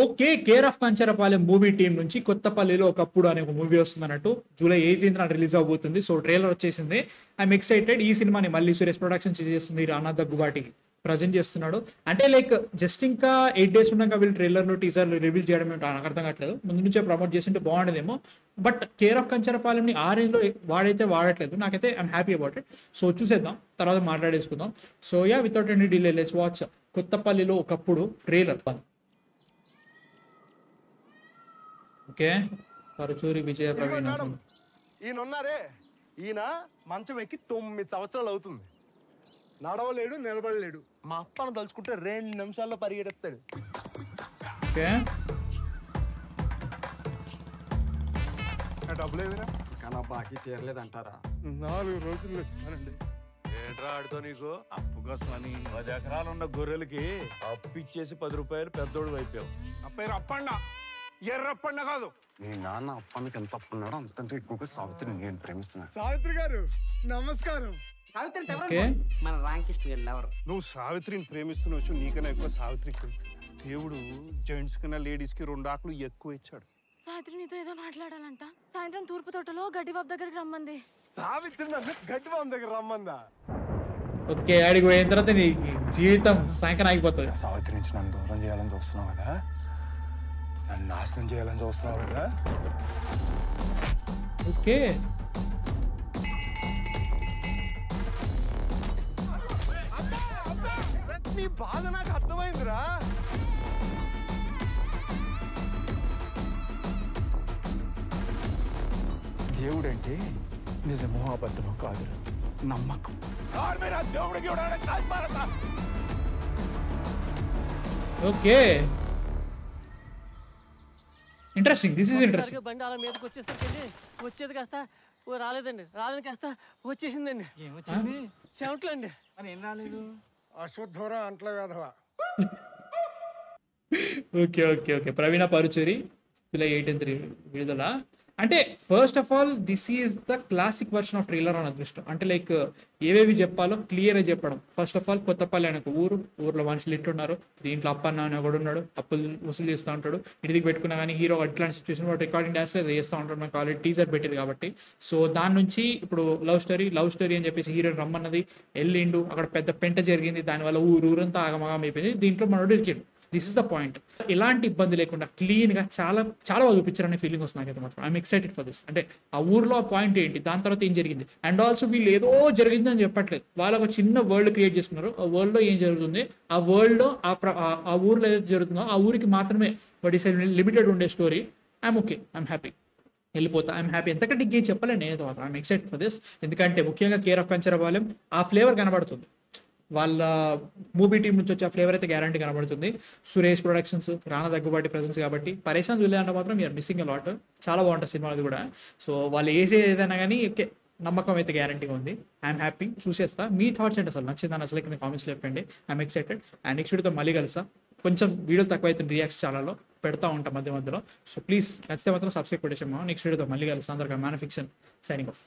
Okay, care of Kancharapalem movie team నుంచి కొత్తపల్లిలో ఒకప్పుడు అనే ఒక మూవీ వస్తుంది అన్నట్టు. జూలై 18th నాడు రిలీజ్ అవబోతుంది. సో ట్రైలర్ వచ్చేసింది. I'm excited. ఈ సినిమాని మళ్ళీ సురేష్ ప్రొడక్షన్స్ చేస్తుంది. రానా దగ్గుబాటి ప్రజెంట్ చేస్తున్నాడు. అంటే లైక్ జస్ట్ ఇంకా 8 days ఉండగా వీళ్ళు ట్రైలర్లు టీజర్లు రివీల్ చేయడం ఏంటో నాకు అర్థం కావట్లేదు. ముందు నుంచే ప్రమోట్ చేస్తుంటే బాగుండేదేమో. బట్ కేర్ ఆఫ్ కంచరపాలెంని ఆ రేంజ్లో వాడైతే వాడట్లేదు. నాకైతే I'm happy about it. So చూసేద్దాం, తర్వాత మాట్లాడేసుకుందాం. So yeah, without any delay let's watch కొత్తపల్లిలో ఒకప్పుడు ట్రైలర్. ఓకే, పరుచూరి విజయ ప్రవీణ్. ఈయన ఉన్నారే, ఈయన మంచం ఎక్కి 9 సంవత్సరాలు అవుతుంది. నడవలేడు, నిలబడలేడు. మా అప్పను తలుచుకుంటే 2 నిమిషాల్లో పరిగెడతాడు. ఓకే, డబ్బులు ఏమిరా? కానీ బాకీ తీరలేదంటారా? 4 రోజుల్లో ఇచ్చానండి. ఏంట్రా ఆడుతో నీకు? అప్పు కోసం అని 10 ఎకరాలు ఉన్న గొర్రెలకి అప్పు ఇచ్చేసి 10 రూపాయలు పెద్దోడు అయిపోయావు. అప్పేరు అప్పండ, ఎర్రప్పండ కాదు. మీ నాన్న అప్పానికి ఎంత అప్పున్నాడో అంతకంటే ఎక్కువగా సావిత్రిని నేను ప్రేమిస్తున్నాను. సావిత్రి గారు నమస్కారం. ఓకే. మన రామకృష్ణ గారు ఎవరు? నువ్వు సావిత్రిని ప్రేమిస్తున్న విషయం నీకన్నా ఎక్కువ సావిత్రికి తెలుసు. దేవుడు జెంట్స్ కన్నా లేడీస్ కి 2 ఆకులు ఎక్కువ ఇచ్చాడు. సావిత్రి నీతో ఏదో మాట్లాడాలంట. సాయంత్రం తూర్పు తోటలో గడ్డిబాబు దగ్గరికి రమ్మంది. సావిత్రి నన్ను గడ్డిబాబు దగ్గర రమ్మందా? ఓకే, ఆడికి పోయిన తర్వాత నీ జీవితం సాయంకాలం ఆగిపోతుంది. సావిత్రి నుంచి నన్ను దూరం చేయాలని చూస్తున్నావు కదా, నన్ను నాశనం చేయాలని చూస్తున్నావు కదా. ఓకే, నీ బాధ నాకు అర్థమైందిరా. దేవుడు అంటే నిజమో అబద్ధమో కాదు, నమ్మకం. Okay, interesting. This is interesting. బండి అలా మీదకి వచ్చేసరికి వచ్చేది కాస్త రాలేదండి, రాలేదు కాస్త వచ్చేసిందండి. ఏమొచ్చింది? చెమట్లండి. అని ఏం రాలేదు? అశుద్ధరా అంట్ల వేధవా. ఓకే ఓకే ఓకే, ప్రవీణ పరుచూరి జూలై 18th విడుదల. అంటే first of all this is the classic version of trailer అని అదృష్టం. అంటే లైక్ ఏవేవి చెప్పాలో క్లియర్గా చెప్పడం. ఫస్ట్ ఆఫ్ ఆల్ కొత్తపల్లి అనే ఒక ఊర్లో మనుషులు ఇట్టున్నారు. దీంట్లో అప్పన్న అనే ఒకడు ఉన్నాడు, అప్పులు వసూలు చేస్తూ ఉంటాడు. ఇంటికి పెట్టుకున్నా కానీ హీరో అట్లాంటి సిచ్యువేషన్ వాడు రికార్డింగ్ డాన్స్ లేదు చేస్తూ ఉంటాడు. మనకు ఆల్రెడీ టీజర్ పెట్టారు కాబట్టి. సో దాని నుంచి ఇప్పుడు లవ్ స్టోరీ అని చెప్పేసి హీరో రమ్మన్నది, వెళ్ళిండు, అక్కడ పెద్ద పెంట జరిగింది, దానివల్ల ఊరంతా ఆగమగం అయిపోయింది. దీంట్లో మనోడు ఇరికిండు. This is the point. ఎలాంటి ఇబ్బంది లేకుండా క్లీన్గా చాలా చాలా బాగా చూపించారనే ఫీలింగ్ వస్తుంది నాకైతే మాత్రం. I'm excited for this. అంటే ఆ ఊర్లో ఆ పాయింట్ ఏంటి, దాని తర్వాత ఏం జరిగింది, అండ్ ఆల్సో వీళ్ళు ఏదో జరిగిందని చెప్పట్లేదు. వాళ్ళు ఒక చిన్న వరల్డ్ క్రియేట్ చేసుకున్నారు. ఆ వరల్డ్లో ఏం జరుగుతుంది, ఆ వరల్డ్లో ఆ ఊర్లో ఏదైతే జరుగుతుందో ఆ ఊరికి మాత్రమే వాట్ ఈస్ లిమిటెడ్ ఉండే story. I'm okay, I'm happy. వెళ్ళిపోతా, ఐఎమ్ హ్యాపీ. ఎంతకంటే ఇంకేం చెప్పలేను నేనైతే మాత్రం. I'm excited for this. ఎందుకంటే ముఖ్యంగా కేర్ ఆఫ్ కంచరపాలెం ఆ ఫ్లేవర్ కనబడుతుంది. వాళ్ళ మూవీ టీం నుంచి వచ్చే ఫ్లేవర్ అయితే గ్యారంటీ కనబడుతుంది. సురేష్ ప్రొడక్షన్స్, రానా దగ్గుబాటి ప్రజెన్స్ కాబట్టి పరేషాన్ జూలే అంటే మాత్రం యూఆర్ మిస్సింగ్ అ లాట్. చాలా బాగుంటుంది సినిమా అది కూడా. సో వాళ్ళు ఏదైనా కానీ ఓకే, నమ్మకం అయితే గ్యారంటీగా ఉంది. ఐఎమ్ హ్యాపీ, చూసేస్తా. మీ థాట్స్ ఏంటి, అసలు నచ్చిందని అసలు కింద కామెంట్స్లో చెప్పండి. I'm excited. అండ్ నెక్స్ట్ వీడియోతో మళ్ళీ కలుస్తా. కొంచెం వీడియోలు తక్కువ అవుతుంది రియాక్ట్స్ ఛానల్లో పెడతా ఉంటాం మధ్య మధ్యలో. సో ప్లీజ్ నచ్చితే మాత్రం సబ్స్క్రైబ్ కొట్టేసాము. నెక్స్ట్ వీడియోతో మళ్ళీ కలుస్తా. అందరికీ మ్యాన్ ఫిక్షన్ సైనింగ్ ఆఫ్.